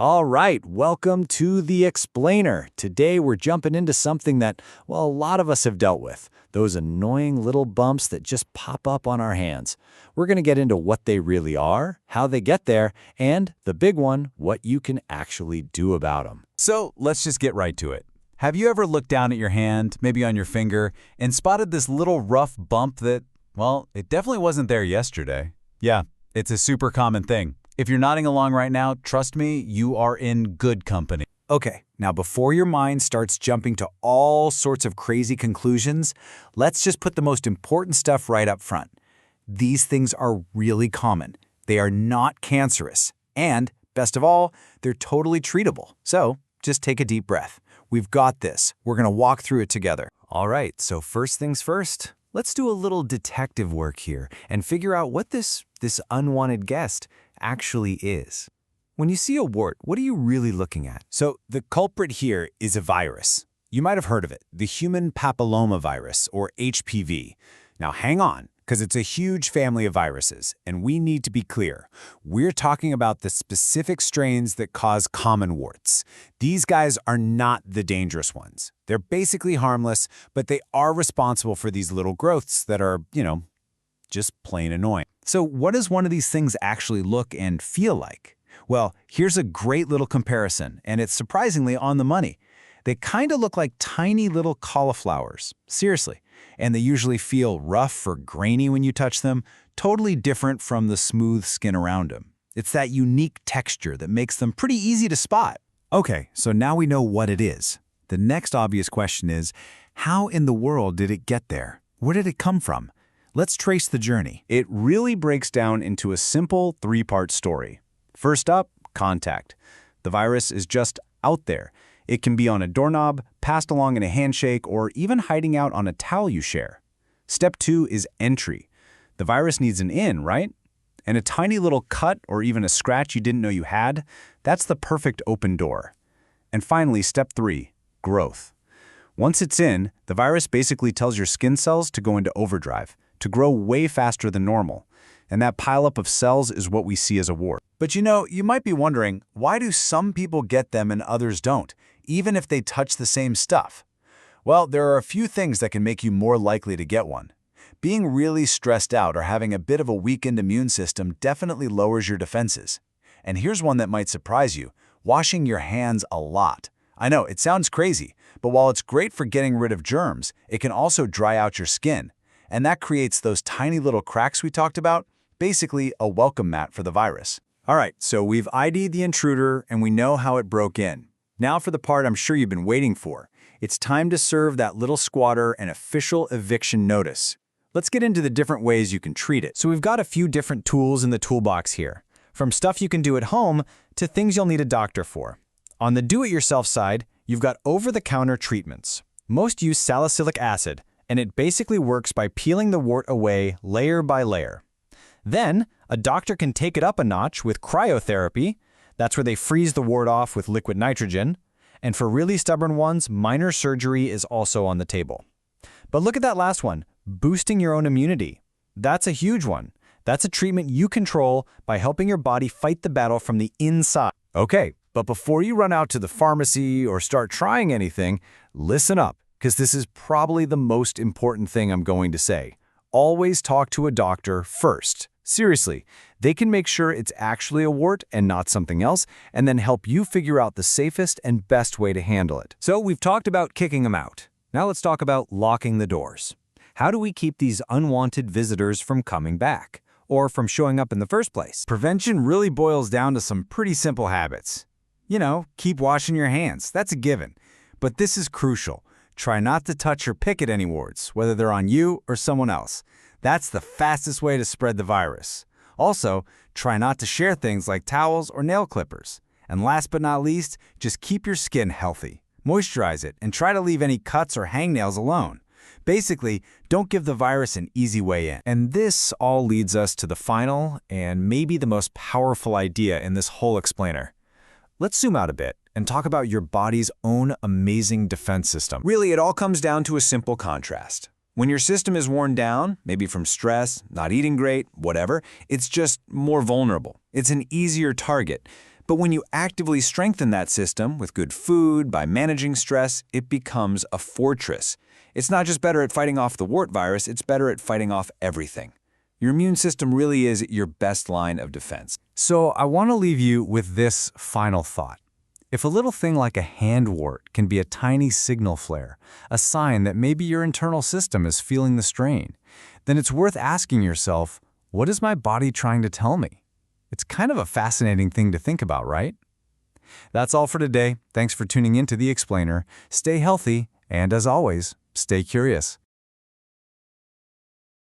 All right, welcome to The Explainer. Today we're jumping into something that, well, a lot of us have dealt with. Those annoying little bumps that just pop up on our hands. We're going to get into what they really are, how they get there, and the big one, what you can actually do about them. So let's just get right to it. Have you ever looked down at your hand, maybe on your finger, and spotted this little rough bump that, well, it definitely wasn't there yesterday? Yeah, it's a super common thing. If you're nodding along right now, trust me, you are in good company. Okay, now before your mind starts jumping to all sorts of crazy conclusions, let's just put the most important stuff right up front. These things are really common. They are not cancerous. And, best of all, they're totally treatable. So, just take a deep breath. We've got this. We're going to walk through it together. All right, so first things first, let's do a little detective work here and figure out what this unwanted guest actually is. When you see a wart, what are you really looking at? So the culprit here is a virus. You might have heard of it, the human papillomavirus, or HPV. Now hang on, because it's a huge family of viruses, and we need to be clear. We're talking about the specific strains that cause common warts. These guys are not the dangerous ones. They're basically harmless, but they are responsible for these little growths that are, just plain annoying. So what does one of these things actually look and feel like? Well, here's a great little comparison, and it's surprisingly on the money. They kind of look like tiny little cauliflowers, seriously, and they usually feel rough or grainy when you touch them, totally different from the smooth skin around them. It's that unique texture that makes them pretty easy to spot. Okay, so now we know what it is. The next obvious question is, how in the world did it get there? Where did it come from? Let's trace the journey. It really breaks down into a simple three-part story. First up, contact. The virus is just out there. It can be on a doorknob, passed along in a handshake, or even hiding out on a towel you share. Step 2 is entry. The virus needs an in, right? And a tiny little cut or even a scratch you didn't know you had, that's the perfect open door. And finally, step 3, growth. Once it's in, the virus basically tells your skin cells to go into overdrive, to grow way faster than normal. And that pileup of cells is what we see as a wart. But you might be wondering, why do some people get them and others don't, even if they touch the same stuff? Well, there are a few things that can make you more likely to get one. Being really stressed out or having a bit of a weakened immune system definitely lowers your defenses. And here's one that might surprise you, washing your hands a lot. I know, it sounds crazy, but while it's great for getting rid of germs, it can also dry out your skin. And that creates those tiny little cracks we talked about, basically a welcome mat for the virus. All right, so we've ID'd the intruder and we know how it broke in. Now for the part I'm sure you've been waiting for. It's time to serve that little squatter an official eviction notice. Let's get into the different ways you can treat it. So we've got a few different tools in the toolbox here, from stuff you can do at home to things you'll need a doctor for. On the do-it-yourself side, you've got over-the-counter treatments. Most use salicylic acid, and it basically works by peeling the wart away layer by layer. Then, a doctor can take it up a notch with cryotherapy. That's where they freeze the wart off with liquid nitrogen. And for really stubborn ones, minor surgery is also on the table. But look at that last one, boosting your own immunity. That's a huge one. That's a treatment you control by helping your body fight the battle from the inside. Okay, but before you run out to the pharmacy or start trying anything, listen up, because this is probably the most important thing I'm going to say. Always talk to a doctor first. Seriously, they can make sure it's actually a wart and not something else, and then help you figure out the safest and best way to handle it. So we've talked about kicking them out. Now let's talk about locking the doors. How do we keep these unwanted visitors from coming back, or from showing up in the first place? Prevention really boils down to some pretty simple habits. Keep washing your hands. That's a given. But this is crucial. Try not to touch or pick at any warts, whether they're on you or someone else. That's the fastest way to spread the virus. Also, try not to share things like towels or nail clippers. And last but not least, just keep your skin healthy. Moisturize it and try to leave any cuts or hangnails alone. Basically, don't give the virus an easy way in. And this all leads us to the final and maybe the most powerful idea in this whole explainer. Let's zoom out a bit and talk about your body's own amazing defense system. Really, it all comes down to a simple contrast. When your system is worn down, maybe from stress, not eating great, whatever, it's just more vulnerable. It's an easier target. But when you actively strengthen that system with good food, by managing stress, it becomes a fortress. It's not just better at fighting off the wart virus, it's better at fighting off everything. Your immune system really is your best line of defense. So I want to leave you with this final thought. If a little thing like a hand wart can be a tiny signal flare, a sign that maybe your internal system is feeling the strain, then it's worth asking yourself, what is my body trying to tell me? It's kind of a fascinating thing to think about, right? That's all for today. Thanks for tuning in to The Explainer. Stay healthy, and as always, stay curious.